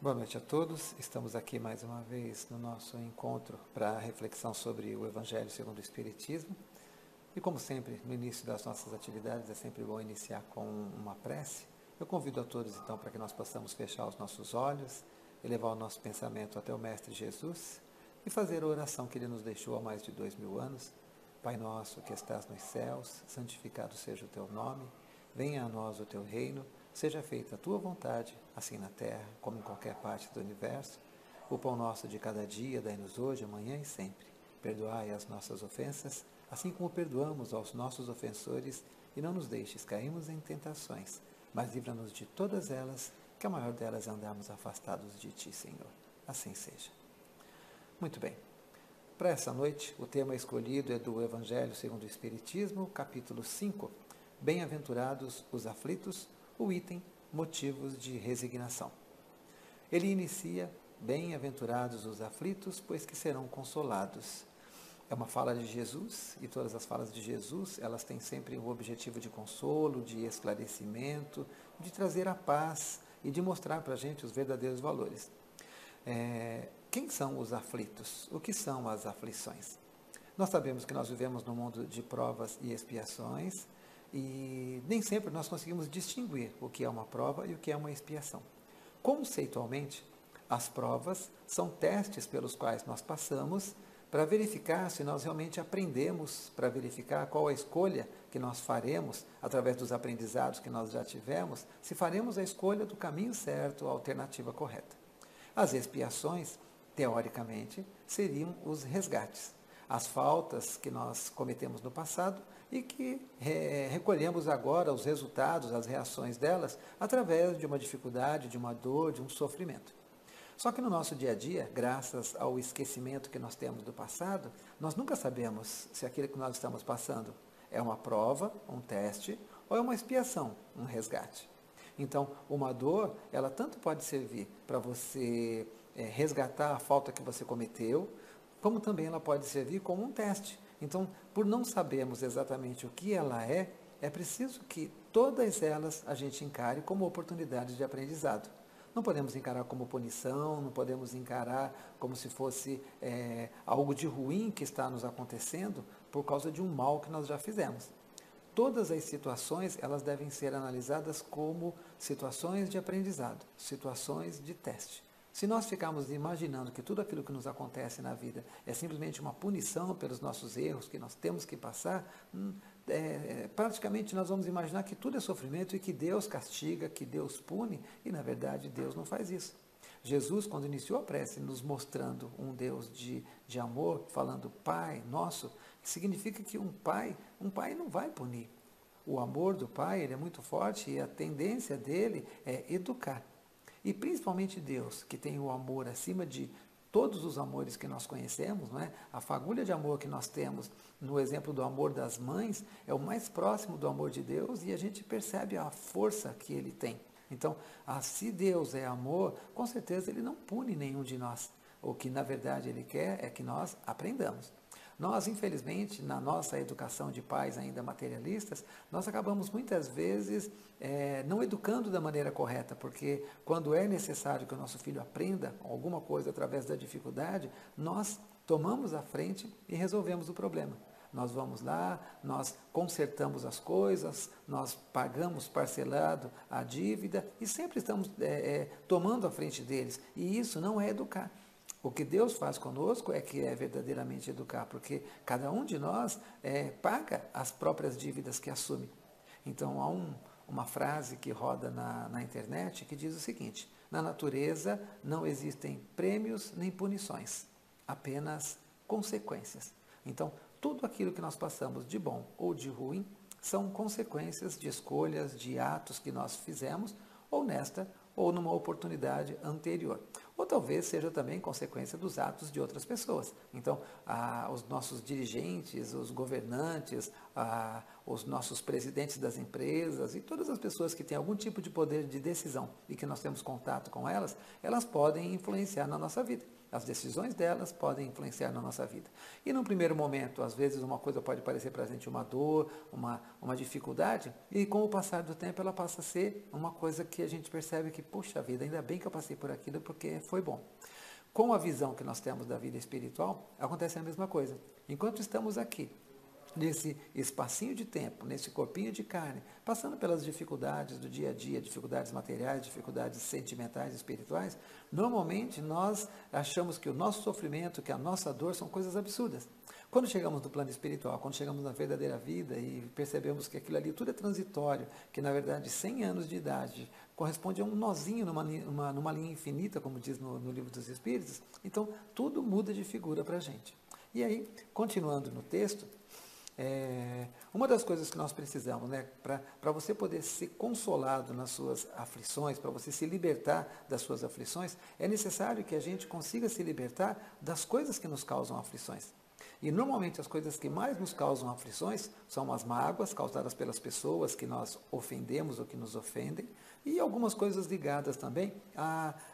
Boa noite a todos. Estamos aqui mais uma vez no nosso encontro para a reflexão sobre o Evangelho segundo o Espiritismo. E como sempre, no início das nossas atividades, é sempre bom iniciar com uma prece. Eu convido a todos então para que nós possamos fechar os nossos olhos, elevar o nosso pensamento até o Mestre Jesus e fazer a oração que Ele nos deixou há mais de 2000 anos. Pai nosso que estás nos céus, santificado seja o Teu nome. Venha a nós o Teu reino, seja feita a Tua vontade, assim na terra como em qualquer parte do universo. O pão nosso de cada dia dai-nos hoje, amanhã e sempre. Perdoai as nossas ofensas, assim como perdoamos aos nossos ofensores, e não nos deixes cairmos em tentações, mas livra-nos de todas elas, que a maior delas é andarmos afastados de Ti, Senhor. Assim seja. Muito bem. Para essa noite, o tema escolhido é do Evangelho segundo o Espiritismo, capítulo 5, Bem-aventurados os aflitos, o item Motivos de resignação. Ele inicia: Bem-aventurados os aflitos, pois que serão consolados. É uma fala de Jesus, e todas as falas de Jesus, elas têm sempre o objetivo de consolo, de esclarecimento, de trazer a paz e de mostrar para a gente os verdadeiros valores. Quem são os aflitos? O que são as aflições? Nós sabemos que nós vivemos num mundo de provas e expiações, e nem sempre nós conseguimos distinguir o que é uma prova e o que é uma expiação. Conceitualmente, as provas são testes pelos quais nós passamos para verificar se nós realmente aprendemos, para verificar qual a escolha que nós faremos através dos aprendizados que nós já tivemos, se faremos a escolha do caminho certo, a alternativa correta. As expiações, teoricamente, seriam os resgates, as faltas que nós cometemos no passado e que recolhemos agora os resultados, as reações delas, através de uma dificuldade, de uma dor, de um sofrimento. Só que no nosso dia a dia, graças ao esquecimento que nós temos do passado, nós nunca sabemos se aquilo que nós estamos passando é uma prova, um teste, ou é uma expiação, um resgate. Então, uma dor, ela tanto pode servir para você resgatar a falta que você cometeu, como também ela pode servir como um teste. Então, por não sabermos exatamente o que ela é preciso que todas elas a gente encare como oportunidades de aprendizado. Não podemos encarar como punição, não podemos encarar como se fosse algo de ruim que está nos acontecendo por causa de um mal que nós já fizemos. Todas as situações, elas devem ser analisadas como situações de aprendizado, situações de teste. Se nós ficarmos imaginando que tudo aquilo que nos acontece na vida é simplesmente uma punição pelos nossos erros que nós temos que passar, praticamente nós vamos imaginar que tudo é sofrimento e que Deus castiga, que Deus pune, e na verdade Deus não faz isso. Jesus, quando iniciou a prece, nos mostrando um Deus de amor, falando Pai Nosso, significa que um pai não vai punir. O amor do pai, ele é muito forte e a tendência dele é educar. E principalmente Deus, que tem o amor acima de todos os amores que nós conhecemos, não é? A fagulha de amor que nós temos no exemplo do amor das mães é o mais próximo do amor de Deus, e a gente percebe a força que ele tem. Então, se Deus é amor, com certeza ele não pune nenhum de nós. O que na verdade ele quer é que nós aprendamos. Nós, infelizmente, na nossa educação de pais ainda materialistas, nós acabamos muitas vezes não educando da maneira correta, porque quando é necessário que o nosso filho aprenda alguma coisa através da dificuldade, nós tomamos a frente e resolvemos o problema. Nós vamos lá, nós consertamos as coisas, nós pagamos parcelado a dívida e sempre estamos tomando a frente deles. E isso não é educar. O que Deus faz conosco é que é verdadeiramente educar, porque cada um de nós paga as próprias dívidas que assume. Então, há uma frase que roda na internet que diz o seguinte: na natureza não existem prêmios nem punições, apenas consequências. Então, tudo aquilo que nós passamos de bom ou de ruim são consequências de escolhas, de atos que nós fizemos, ou nesta ou numa oportunidade anterior. ou talvez seja também consequência dos atos de outras pessoas. Então, os nossos dirigentes, os governantes, os nossos presidentes das empresas e todas as pessoas que têm algum tipo de poder de decisão e que nós temos contato com elas, elas podem influenciar na nossa vida. As decisões delas podem influenciar na nossa vida. E num primeiro momento, às vezes uma coisa pode parecer para a gente uma dor, uma dificuldade, e com o passar do tempo ela passa a ser uma coisa que a gente percebe que, puxa vida, ainda bem que eu passei por aquilo porque foi bom. Com a visão que nós temos da vida espiritual, acontece a mesma coisa. Enquanto estamos aqui, nesse espacinho de tempo, nesse corpinho de carne, passando pelas dificuldades do dia a dia, dificuldades materiais, dificuldades sentimentais, espirituais, normalmente nós achamos que o nosso sofrimento, que a nossa dor são coisas absurdas. Quando chegamos no plano espiritual, quando chegamos na verdadeira vida e percebemos que aquilo ali tudo é transitório, que na verdade 100 anos de idade corresponde a um nozinho numa linha infinita, como diz no Livro dos Espíritos, então tudo muda de figura para a gente. E aí, continuando no texto, uma das coisas que nós precisamos, né, para você poder ser consolado nas suas aflições, para você se libertar das suas aflições, é necessário que a gente consiga se libertar das coisas que nos causam aflições. E normalmente as coisas que mais nos causam aflições são as mágoas causadas pelas pessoas que nós ofendemos ou que nos ofendem, e algumas coisas ligadas também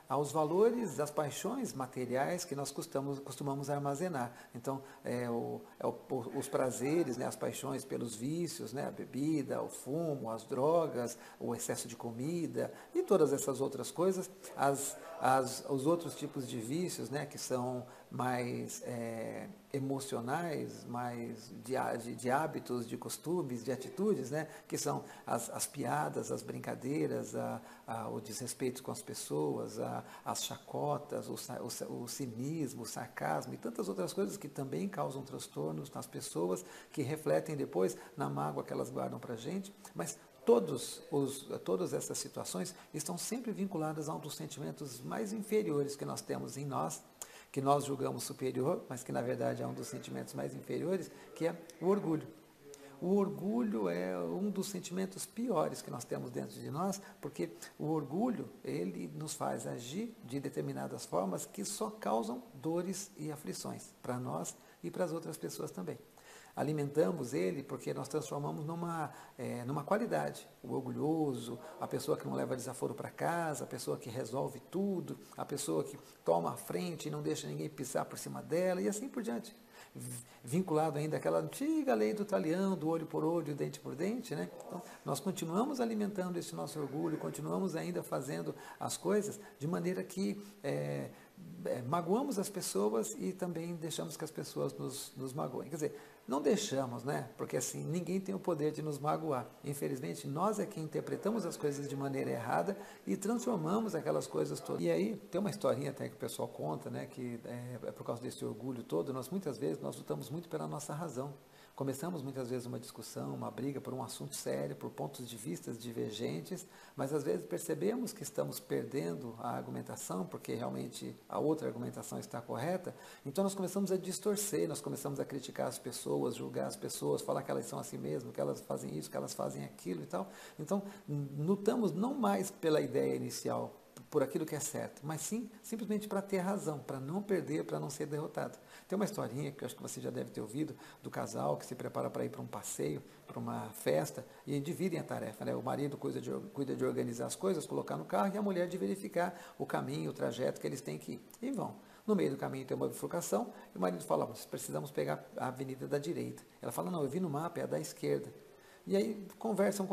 aos valores, às paixões materiais que nós costumamos armazenar. Então, os prazeres, né, as paixões pelos vícios, né, a bebida, o fumo, as drogas, o excesso de comida e todas essas outras coisas, os outros tipos de vícios, né, que são mais emocionais, mais de hábitos, de costumes, de atitudes, né, que são as piadas, as brincadeiras, o desrespeito com as pessoas, as chacotas, o cinismo, o sarcasmo e tantas outras coisas que também causam transtornos nas pessoas, que refletem depois na mágoa que elas guardam para a gente, mas todas essas situações estão sempre vinculadas a um dos sentimentos mais inferiores que nós temos em nós, que nós julgamos superior, mas que na verdade é um dos sentimentos mais inferiores, que é o orgulho. O orgulho é um dos sentimentos piores que nós temos dentro de nós, porque o orgulho, ele nos faz agir de determinadas formas que só causam dores e aflições para nós e para as outras pessoas também. Alimentamos ele porque nós transformamos numa qualidade. O orgulhoso, a pessoa que não leva desaforo para casa, a pessoa que resolve tudo, a pessoa que toma a frente e não deixa ninguém pisar por cima dela e assim por diante. Vinculado ainda àquela antiga lei do talião, do olho por olho, dente por dente, né? Então, nós continuamos alimentando esse nosso orgulho, continuamos ainda fazendo as coisas de maneira que magoamos as pessoas e também deixamos que as pessoas nos magoem. Quer dizer, não deixamos, né? Porque assim, ninguém tem o poder de nos magoar. Infelizmente, nós é que interpretamos as coisas de maneira errada e transformamos aquelas coisas todas. E aí, tem uma historinha até que o pessoal conta, né? Que é por causa desse orgulho todo, muitas vezes, nós lutamos muito pela nossa razão. Começamos muitas vezes uma discussão, uma briga por um assunto sério, por pontos de vista divergentes, mas às vezes percebemos que estamos perdendo a argumentação, porque realmente a outra argumentação está correta, então nós começamos a distorcer, nós começamos a criticar as pessoas, julgar as pessoas, falar que elas são assim mesmo, que elas fazem isso, que elas fazem aquilo e tal. Então, lutamos não mais pela ideia inicial, por aquilo que é certo, mas sim simplesmente para ter razão, para não perder, para não ser derrotado. Tem uma historinha que eu acho que você já deve ter ouvido, do casal que se prepara para ir para um passeio, para uma festa, e dividem a tarefa, né? O marido cuida de organizar as coisas, colocar no carro, e a mulher de verificar o caminho, o trajeto que eles têm que ir. E vão. No meio do caminho tem uma bifurcação, e o marido fala, nós precisamos pegar a avenida da direita. Ela fala, não, eu vi no mapa, é a da esquerda. E aí conversam,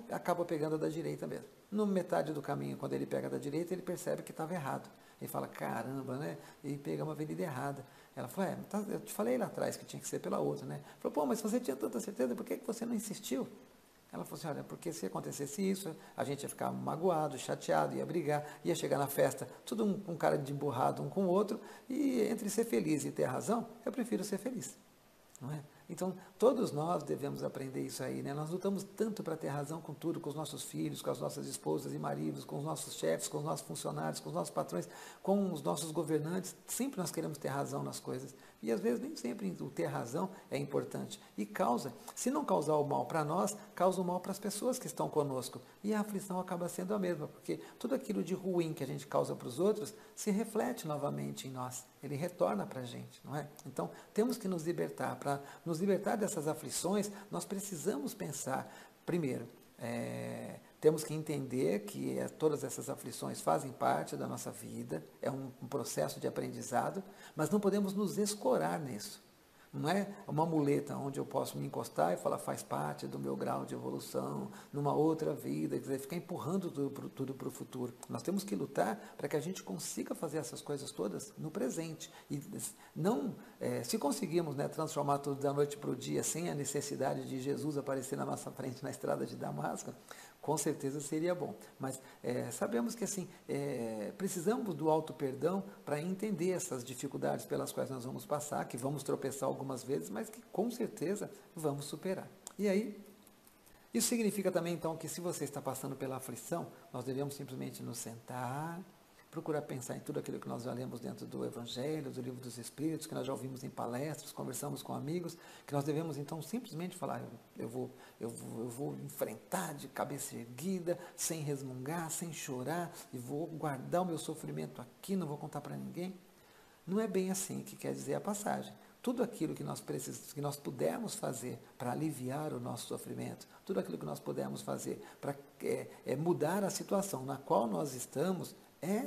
acaba pegando a da direita mesmo. No metade do caminho, quando ele pega a da direita, ele percebe que estava errado. Ele fala, caramba, né? E pega uma avenida errada. Ela falou, eu te falei lá atrás que tinha que ser pela outra, né? Falou, pô, mas você tinha tanta certeza, por que você não insistiu? Ela falou assim, olha, porque se acontecesse isso, a gente ia ficar magoado, chateado, ia brigar, ia chegar na festa, tudo um cara de emburrado um com o outro, e entre ser feliz e ter razão, eu prefiro ser feliz. Não é? Então, todos nós devemos aprender isso aí, né? Nós lutamos tanto para ter razão com tudo, com os nossos filhos, com as nossas esposas e maridos, com os nossos chefes, com os nossos funcionários, com os nossos patrões, com os nossos governantes. Sempre nós queremos ter razão nas coisas. E às vezes nem sempre o ter razão é importante. E causa, se não causar o mal para nós, causa o mal para as pessoas que estão conosco. E a aflição acaba sendo a mesma, porque tudo aquilo de ruim que a gente causa para os outros se reflete novamente em nós. Ele retorna para a gente, não é? Então, temos que nos libertar. Para nos libertar dessas aflições, nós precisamos pensar, primeiro, temos que entender que todas essas aflições fazem parte da nossa vida, é um processo de aprendizado, mas não podemos nos escorar nisso. Não é uma muleta onde eu posso me encostar e falar faz parte do meu grau de evolução, numa outra vida, quer dizer, ficar empurrando tudo para o futuro. Nós temos que lutar para que a gente consiga fazer essas coisas todas no presente. E não, se conseguirmos, né, transformar tudo da noite para o dia sem a necessidade de Jesus aparecer na nossa frente na estrada de Damasco, com certeza seria bom. Mas sabemos que assim, precisamos do auto-perdão para entender essas dificuldades pelas quais nós vamos passar, que vamos tropeçar algumas vezes, mas que com certeza vamos superar. E aí, isso significa também então que se você está passando pela aflição, nós devemos simplesmente nos sentar, procurar pensar em tudo aquilo que nós já lemos dentro do Evangelho, do Livro dos Espíritos, que nós já ouvimos em palestras, conversamos com amigos, que nós devemos então simplesmente falar, eu vou enfrentar de cabeça erguida, sem resmungar, sem chorar, e vou guardar o meu sofrimento aqui, não vou contar para ninguém. Não é bem assim que quer dizer a passagem. Tudo aquilo que nós pudermos fazer para aliviar o nosso sofrimento, tudo aquilo que nós pudermos fazer para mudar a situação na qual nós estamos,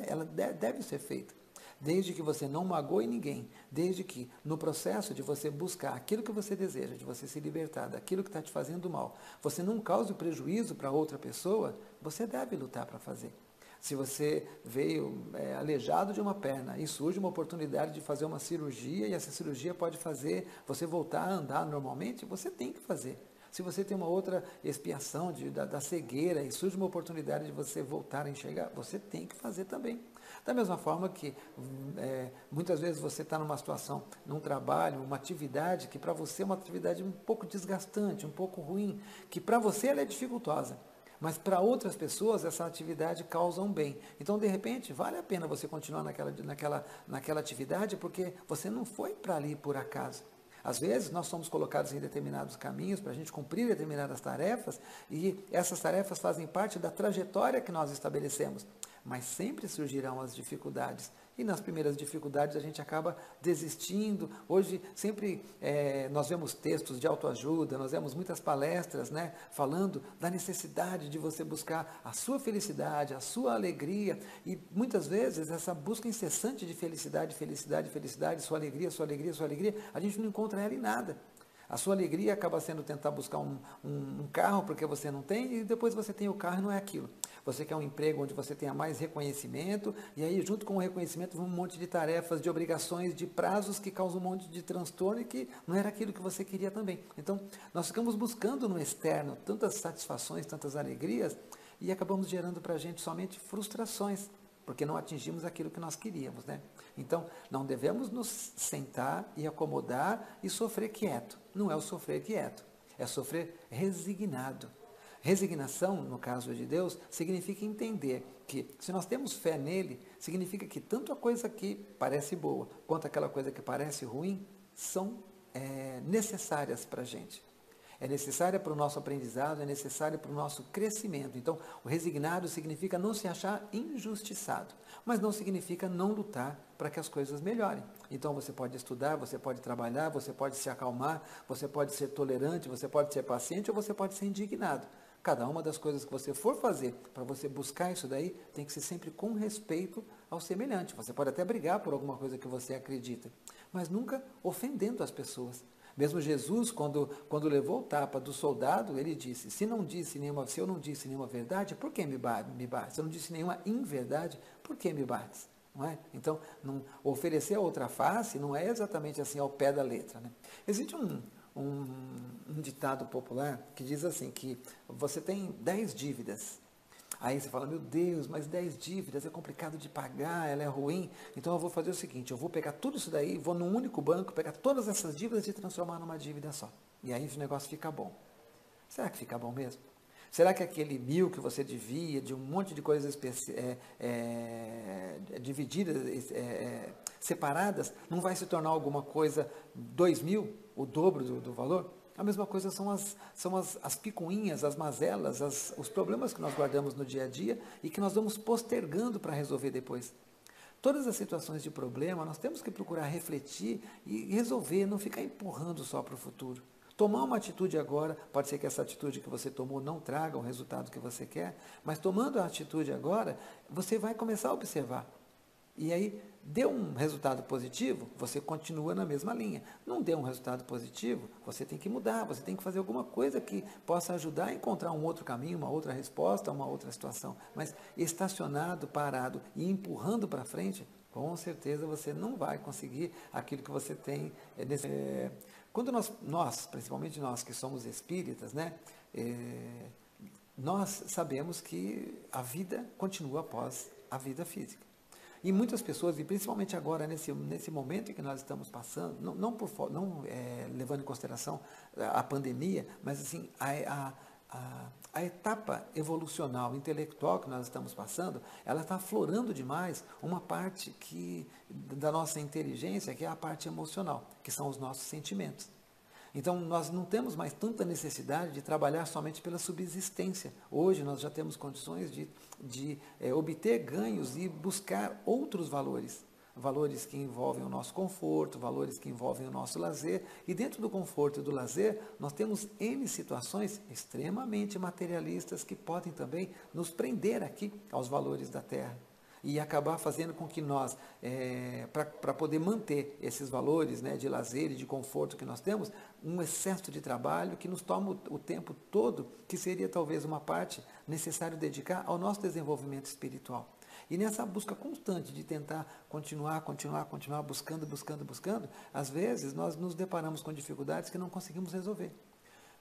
ela deve ser feita. Desde que você não magoe ninguém, desde que no processo de você buscar aquilo que você deseja, de você se libertar daquilo que está te fazendo mal, você não cause prejuízo para outra pessoa, você deve lutar para fazer. Se você veio aleijado de uma perna e surge uma oportunidade de fazer uma cirurgia e essa cirurgia pode fazer você voltar a andar normalmente, você tem que fazer. Se você tem uma outra expiação da cegueira e surge uma oportunidade de você voltar a enxergar, você tem que fazer também. Da mesma forma que muitas vezes você está numa situação, num trabalho, uma atividade que para você é uma atividade um pouco desgastante, um pouco ruim, que para você ela é dificultosa. Mas para outras pessoas essa atividade causa um bem. Então, de repente, vale a pena você continuar naquela atividade porque você não foi para ali por acaso. Às vezes, nós somos colocados em determinados caminhos para a gente cumprir determinadas tarefas e essas tarefas fazem parte da trajetória que nós estabelecemos. Mas sempre surgirão as dificuldades. E nas primeiras dificuldades a gente acaba desistindo. Hoje sempre nós vemos textos de autoajuda, nós vemos muitas palestras, né, falando da necessidade de você buscar a sua felicidade, a sua alegria. E muitas vezes essa busca incessante de felicidade, felicidade, felicidade, sua alegria, sua alegria, sua alegria, a gente não encontra ela em nada. A sua alegria acaba sendo tentar buscar um carro porque você não tem e depois você tem o carro e não é aquilo. Você quer um emprego onde você tenha mais reconhecimento e aí junto com o reconhecimento vem um monte de tarefas, de obrigações, de prazos que causam um monte de transtorno e que não era aquilo que você queria também. Então, nós ficamos buscando no externo tantas satisfações, tantas alegrias e acabamos gerando para a gente somente frustrações, porque não atingimos aquilo que nós queríamos, né? Então, não devemos nos sentar e acomodar e sofrer quieto. Não é o sofrer quieto, é sofrer resignado. Resignação, no caso de Deus, significa entender que, se nós temos fé nele, significa que tanto a coisa que parece boa, quanto aquela coisa que parece ruim, são necessárias para a gente. É necessária para o nosso aprendizado, é necessária para o nosso crescimento. Então, o resignado significa não se achar injustiçado, mas não significa não lutar para que as coisas melhorem. Então, você pode estudar, você pode trabalhar, você pode se acalmar, você pode ser tolerante, você pode ser paciente ou você pode ser indignado. Cada uma das coisas que você for fazer para você buscar isso daí, tem que ser sempre com respeito ao semelhante. Você pode até brigar por alguma coisa que você acredita, mas nunca ofendendo as pessoas. Mesmo Jesus, quando levou o tapa do soldado, ele disse, se eu não disse nenhuma verdade, por que me bates? Se eu não disse nenhuma inverdade, por que me bates? Não é? Então, oferecer a outra face não é exatamente assim ao pé da letra. Né? Existe um ditado popular que diz assim, que você tem 10 dívidas. Aí você fala, meu Deus, mas 10 dívidas é complicado de pagar, ela é ruim. Então eu vou fazer o seguinte, eu vou pegar tudo isso daí, vou num único banco, pegar todas essas dívidas e transformar numa dívida só. E aí o negócio fica bom. Será que fica bom mesmo? Será que aquele 1.000 que você devia, de um monte de coisas divididas, separadas, não vai se tornar alguma coisa 2.000, o dobro do valor? A mesma coisa são as picuinhas, as mazelas, os problemas que nós guardamos no dia a dia e que nós vamos postergando para resolver depois. Todas as situações de problema, nós temos que procurar refletir e resolver, não ficar empurrando só para o futuro. Tomar uma atitude agora, pode ser que essa atitude que você tomou não traga o resultado que você quer, mas tomando a atitude agora, você vai começar a observar. E aí, deu um resultado positivo, você continua na mesma linha. Não deu um resultado positivo, você tem que mudar, você tem que fazer alguma coisa que possa ajudar a encontrar um outro caminho, uma outra resposta, uma outra situação. Mas estacionado, parado e empurrando para frente, com certeza você não vai conseguir aquilo que você tem. Quando nós, principalmente nós que somos espíritas, né, nós sabemos que a vida continua após a vida física. E muitas pessoas, e principalmente agora, nesse momento em que nós estamos passando, não levando em consideração a pandemia, mas assim, a etapa evolucional, intelectual que nós estamos passando, ela está aflorando demais uma parte da nossa inteligência, que é a parte emocional, que são os nossos sentimentos. Então, nós não temos mais tanta necessidade de trabalhar somente pela subsistência. Hoje, nós já temos condições de obter ganhos e buscar outros valores. Valores que envolvem o nosso conforto, valores que envolvem o nosso lazer. E dentro do conforto e do lazer, nós temos N situações extremamente materialistas que podem também nos prender aqui aos valores da terra. E acabar fazendo com que nós, para poder manter esses valores, né, de lazer e de conforto que nós temos, um excesso de trabalho que nos toma o tempo todo, que seria talvez uma parte necessário dedicar ao nosso desenvolvimento espiritual. E nessa busca constante de tentar continuar, buscando, às vezes nós nos deparamos com dificuldades que não conseguimos resolver.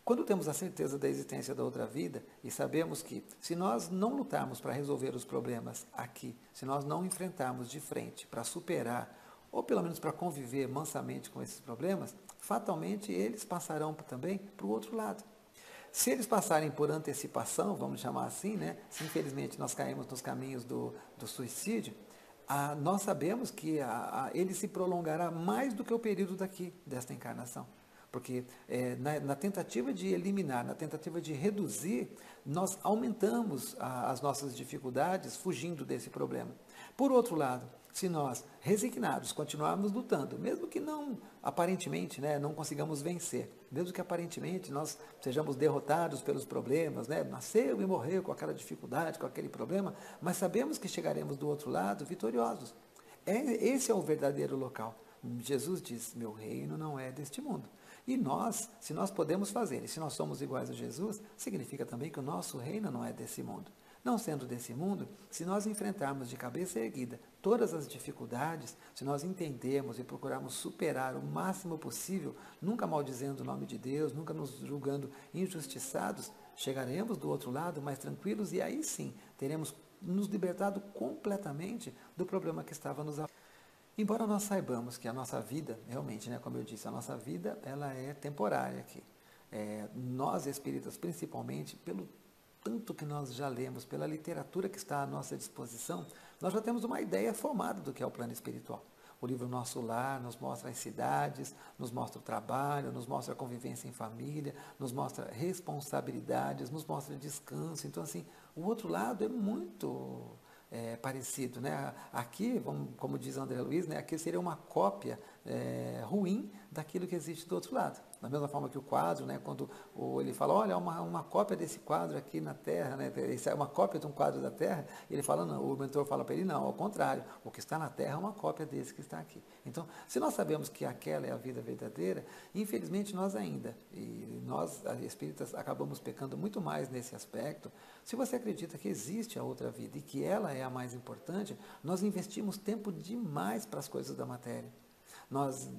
Quando temos a certeza da existência da outra vida e sabemos que, se nós não lutarmos para resolver os problemas aqui, se nós não enfrentarmos de frente para superar, ou pelo menos para conviver mansamente com esses problemas, fatalmente eles passarão também para o outro lado. Se eles passarem por antecipação, vamos chamar assim, né? Se infelizmente nós caímos nos caminhos do suicídio, nós sabemos que ele se prolongará mais do que o período desta encarnação. Porque na tentativa de eliminar, na tentativa de reduzir, nós aumentamos as nossas dificuldades fugindo desse problema. Por outro lado, se nós, resignados, continuarmos lutando, mesmo que não, aparentemente, né, não consigamos vencer, mesmo que aparentemente nós sejamos derrotados pelos problemas, né, nasceu e morreu com aquela dificuldade, com aquele problema, mas sabemos que chegaremos do outro lado vitoriosos. Esse é o verdadeiro local. Jesus diz, meu reino não é deste mundo. E nós, se nós podemos fazer, e se nós somos iguais a Jesus, significa também que o nosso reino não é desse mundo. Não sendo desse mundo, se nós enfrentarmos de cabeça erguida todas as dificuldades, se nós entendermos e procurarmos superar o máximo possível, nunca maldizendo o nome de Deus, nunca nos julgando injustiçados, chegaremos do outro lado mais tranquilos e aí sim teremos nos libertado completamente do problema que estava nos afligindo. Embora nós saibamos que a nossa vida, realmente, né, como eu disse, a nossa vida ela é temporária aqui. Nós espíritas, principalmente, pelo tanto que nós já lemos, pela literatura que está à nossa disposição, nós já temos uma ideia formada do que é o plano espiritual. O livro Nosso Lar nos mostra as cidades, nos mostra o trabalho, nos mostra a convivência em família, nos mostra responsabilidades, nos mostra descanso. Então, assim, o outro lado é muito parecido, né? Aqui, como diz André Luiz, né? Aqui seria uma cópia ruim daquilo que existe do outro lado. Da mesma forma que o quadro, né? Quando ele fala, olha, uma cópia desse quadro aqui na Terra, né? Isso é uma cópia de um quadro da Terra, ele fala, não, o mentor fala para ele, não, ao contrário, o que está na Terra é uma cópia desse que está aqui. Então, se nós sabemos que aquela é a vida verdadeira, infelizmente nós ainda, e nós espíritas acabamos pecando muito mais nesse aspecto. Se você acredita que existe a outra vida e que ela é a mais importante, nós investimos tempo demais para as coisas da matéria. Nós,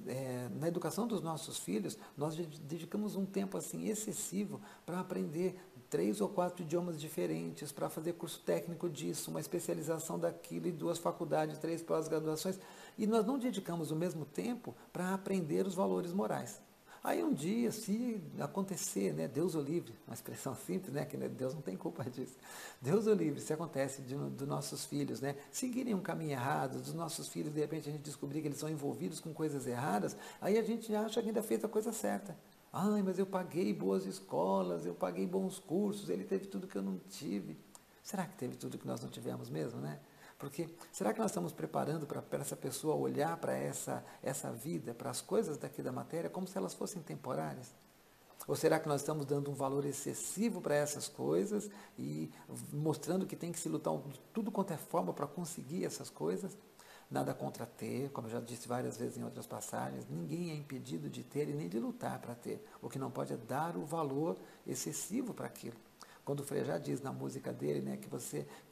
na educação dos nossos filhos, nós dedicamos um tempo assim excessivo para aprender 3 ou 4 idiomas diferentes, para fazer curso técnico disso, uma especialização daquilo e 2 faculdades, 3 pós-graduações, e nós não dedicamos o mesmo tempo para aprender os valores morais. Aí um dia, se acontecer, né, Deus o livre, uma expressão simples, né, que Deus não tem culpa disso. Deus o livre, se acontece dos nossos filhos, né, seguirem um caminho errado, dos nossos filhos, de repente a gente descobrir que eles são envolvidos com coisas erradas, aí a gente acha que ainda fez a coisa certa. Ai, mas eu paguei boas escolas, eu paguei bons cursos, ele teve tudo que eu não tive. Será que teve tudo que nós não tivemos mesmo, né? Porque será que nós estamos preparando para essa pessoa olhar para essa vida, para as coisas daqui da matéria, como se elas fossem temporárias? Ou será que nós estamos dando um valor excessivo para essas coisas e mostrando que tem que se lutar de tudo quanto é forma para conseguir essas coisas? Nada contra ter, como eu já disse várias vezes em outras passagens, ninguém é impedido de ter e nem de lutar para ter. O que não pode é dar o valor excessivo para aquilo. Quando o Frejá diz na música dele, né, que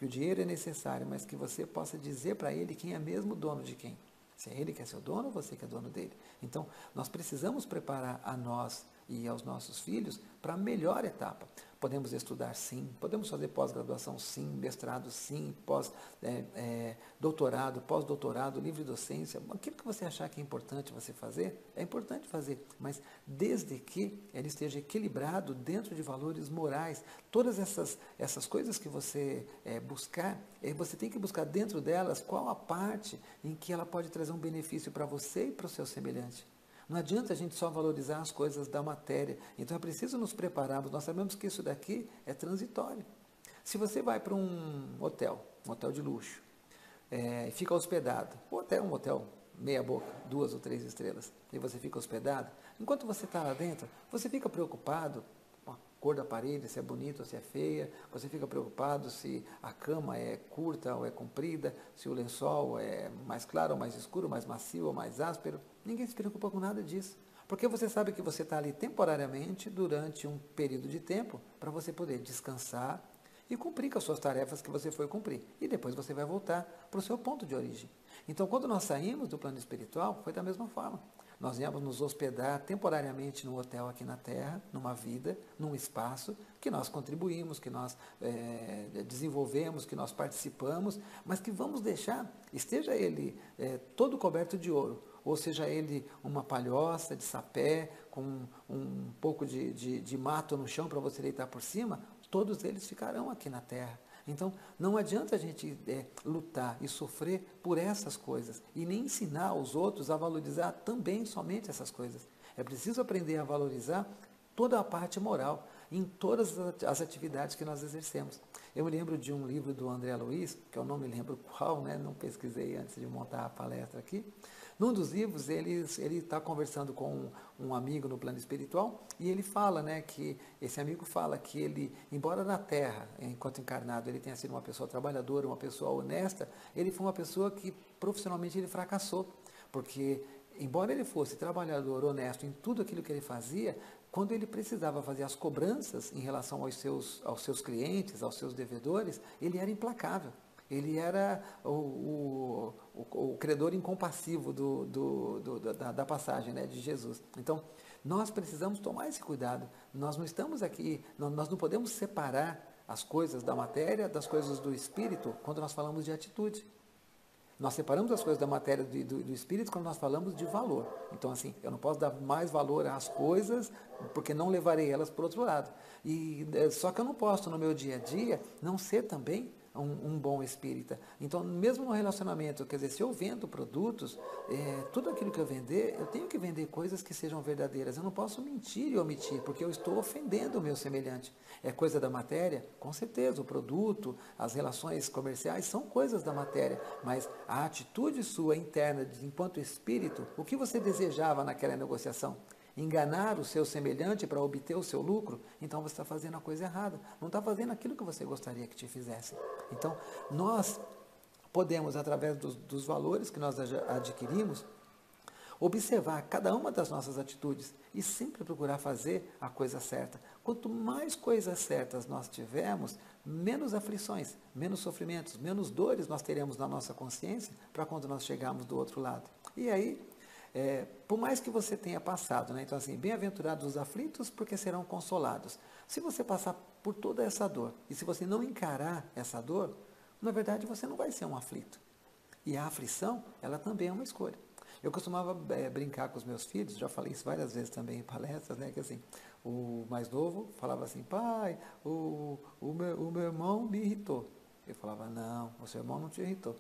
o dinheiro é necessário, mas que você possa dizer para ele quem é mesmo dono de quem. Se é ele que é seu dono ou você que é dono dele. Então, nós precisamos preparar a nós e aos nossos filhos para a melhor etapa. Podemos estudar sim, podemos fazer pós-graduação sim, mestrado sim, doutorado, pós-doutorado, livre docência, aquilo que você achar que é importante você fazer, é importante fazer, mas desde que ele esteja equilibrado dentro de valores morais. Todas essas coisas que você buscar, você tem que buscar dentro delas qual a parte em que ela pode trazer um benefício para você e para o seu semelhante. Não adianta a gente só valorizar as coisas da matéria. Então é preciso nos prepararmos. Nós sabemos que isso daqui é transitório. Se você vai para um hotel de luxo, e fica hospedado, um hotel meia boca, 2 ou 3 estrelas, e você fica hospedado, enquanto você está lá dentro, você fica preocupado com a cor da parede, se é bonita ou se é feia, você fica preocupado se a cama é curta ou é comprida, se o lençol é mais claro ou mais escuro, mais macio ou mais áspero. Ninguém se preocupa com nada disso, porque você sabe que você está ali temporariamente, durante um período de tempo, para você poder descansar e cumprir com as suas tarefas que você foi cumprir. E depois você vai voltar para o seu ponto de origem. Então, quando nós saímos do plano espiritual, foi da mesma forma. Nós íamos nos hospedar temporariamente num hotel aqui na Terra, numa vida, num espaço que nós contribuímos, que nós desenvolvemos, que nós participamos, mas que vamos deixar, esteja ele todo coberto de ouro, ou seja ele uma palhoça de sapé, com um pouco de mato no chão para você deitar por cima, todos eles ficarão aqui na Terra. Então, não adianta a gente lutar e sofrer por essas coisas e nem ensinar os outros a valorizar também somente essas coisas. É preciso aprender a valorizar toda a parte moral em todas as atividades que nós exercemos. Eu me lembro de um livro do André Luiz, que eu não me lembro qual, né? Não pesquisei antes de montar a palestra aqui. Num dos livros, ele está conversando com um amigo no plano espiritual e ele fala, né, que esse amigo fala que ele, embora na Terra, enquanto encarnado, ele tenha sido uma pessoa trabalhadora, uma pessoa honesta, ele foi uma pessoa que profissionalmente ele fracassou, porque embora ele fosse trabalhador, honesto em tudo aquilo que ele fazia, quando ele precisava fazer as cobranças em relação aos seus clientes, aos seus devedores, ele era implacável. Ele era o credor incompassivo da passagem, né, de Jesus. Então, nós precisamos tomar esse cuidado. Nós não estamos aqui, nós não podemos separar as coisas da matéria das coisas do espírito quando nós falamos de atitude. Nós separamos as coisas da matéria do espírito quando nós falamos de valor. Então, assim, eu não posso dar mais valor às coisas porque não levarei elas para o outro lado. Só que eu não posso, no meu dia a dia, não ser também um bom espírita. Então, mesmo no relacionamento, quer dizer, se eu vendo produtos, tudo aquilo que eu vender, eu tenho que vender coisas que sejam verdadeiras. Eu não posso mentir e omitir, porque eu estou ofendendo o meu semelhante. É coisa da matéria? Com certeza, o produto, as relações comerciais são coisas da matéria, mas a atitude sua interna, enquanto espírito, o que você desejava naquela negociação? Enganar o seu semelhante para obter o seu lucro, então você está fazendo a coisa errada. Não está fazendo aquilo que você gostaria que te fizessem. Então, nós podemos, através dos valores que nós adquirimos, observar cada uma das nossas atitudes e sempre procurar fazer a coisa certa. Quanto mais coisas certas nós tivermos, menos aflições, menos sofrimentos, menos dores nós teremos na nossa consciência para quando nós chegarmos do outro lado. E aí, por mais que você tenha passado, né? Então assim, bem-aventurados os aflitos, porque serão consolados. Se você passar por toda essa dor. E se você não encarar essa dor, na verdade você não vai ser um aflito. E a aflição, ela também é uma escolha. Eu costumava brincar com os meus filhos, já falei isso várias vezes também em palestras, né? Que assim, o mais novo falava assim, pai, o meu irmão me irritou. Eu falava, não, o seu irmão não te irritou.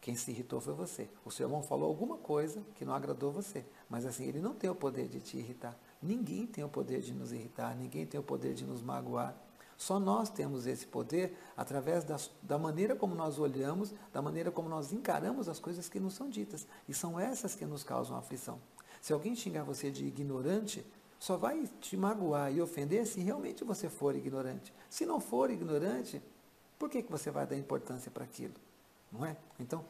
Quem se irritou foi você. O seu irmão falou alguma coisa que não agradou você. Mas assim, ele não tem o poder de te irritar. Ninguém tem o poder de nos irritar, ninguém tem o poder de nos magoar. Só nós temos esse poder através da maneira como nós olhamos, da maneira como nós encaramos as coisas que nos são ditas. E são essas que nos causam aflição. Se alguém xingar você de ignorante, só vai te magoar e ofender se realmente você for ignorante. Se não for ignorante, por que você vai dar importância para aquilo? Não é? Então,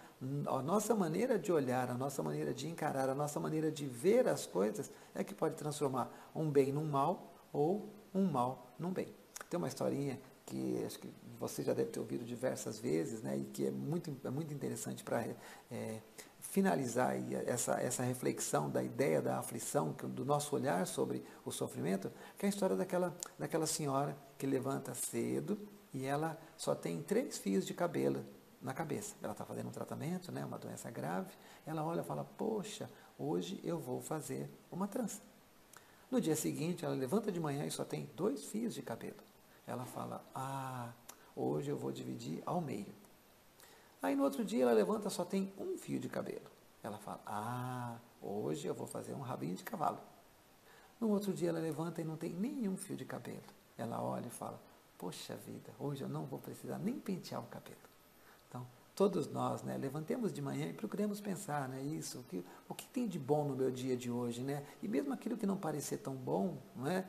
a nossa maneira de olhar, a nossa maneira de encarar, a nossa maneira de ver as coisas é que pode transformar um bem num mal ou um mal num bem. Tem uma historinha que acho que você já deve ter ouvido diversas vezes, né, e que é muito interessante para finalizar aí essa reflexão da ideia da aflição, do nosso olhar sobre o sofrimento, que é a história daquela senhora que levanta cedo e ela só tem 3 fios de cabelo na cabeça. Ela está fazendo um tratamento, né, uma doença grave. Ela olha e fala, poxa, hoje eu vou fazer uma trança. No dia seguinte, ela levanta de manhã e só tem 2 fios de cabelo. Ela fala, hoje eu vou dividir ao meio. Aí no outro dia ela levanta e só tem 1 fio de cabelo. Ela fala, hoje eu vou fazer um rabinho de cavalo. No outro dia ela levanta e não tem nenhum fio de cabelo. Ela olha e fala, poxa vida, hoje eu não vou precisar nem pentear o cabelo. Então, todos nós, né, levantemos de manhã e procuremos pensar, né, o que tem de bom no meu dia de hoje, né? E mesmo aquilo que não parecer tão bom, não é?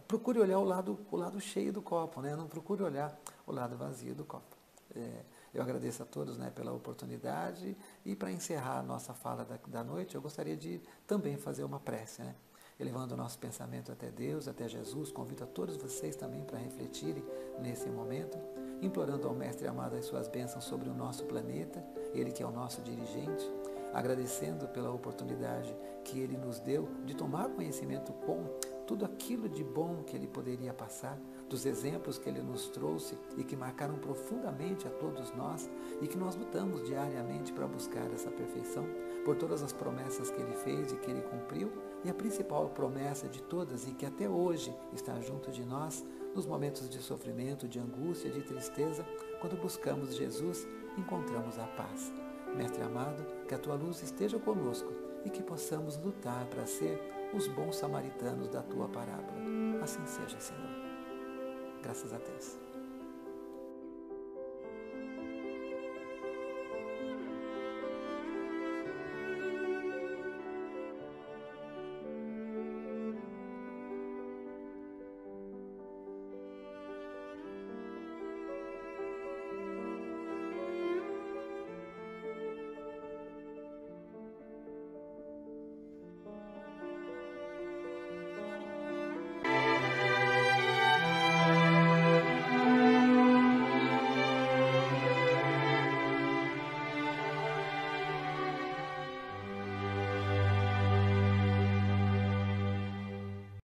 Procure olhar o lado cheio do copo, né? Não procure olhar o lado vazio do copo. Eu agradeço a todos, né, pela oportunidade e para encerrar a nossa fala da noite, eu gostaria de também fazer uma prece, né? Elevando o nosso pensamento até Deus, até Jesus, convido a todos vocês também para refletirem nesse momento, implorando ao Mestre amado as suas bênçãos sobre o nosso planeta, Ele que é o nosso dirigente, agradecendo pela oportunidade que Ele nos deu de tomar conhecimento com tudo aquilo de bom que Ele poderia passar, dos exemplos que Ele nos trouxe e que marcaram profundamente a todos nós e que nós lutamos diariamente para buscar essa perfeição, por todas as promessas que Ele fez e que Ele cumpriu, e a principal promessa de todas e que até hoje está junto de nós, nos momentos de sofrimento, de angústia, de tristeza, quando buscamos Jesus, encontramos a paz. Mestre amado, que a Tua luz esteja conosco e que possamos lutar para ser os bons samaritanos da Tua parábola. Assim seja, Senhor. Graças a Deus.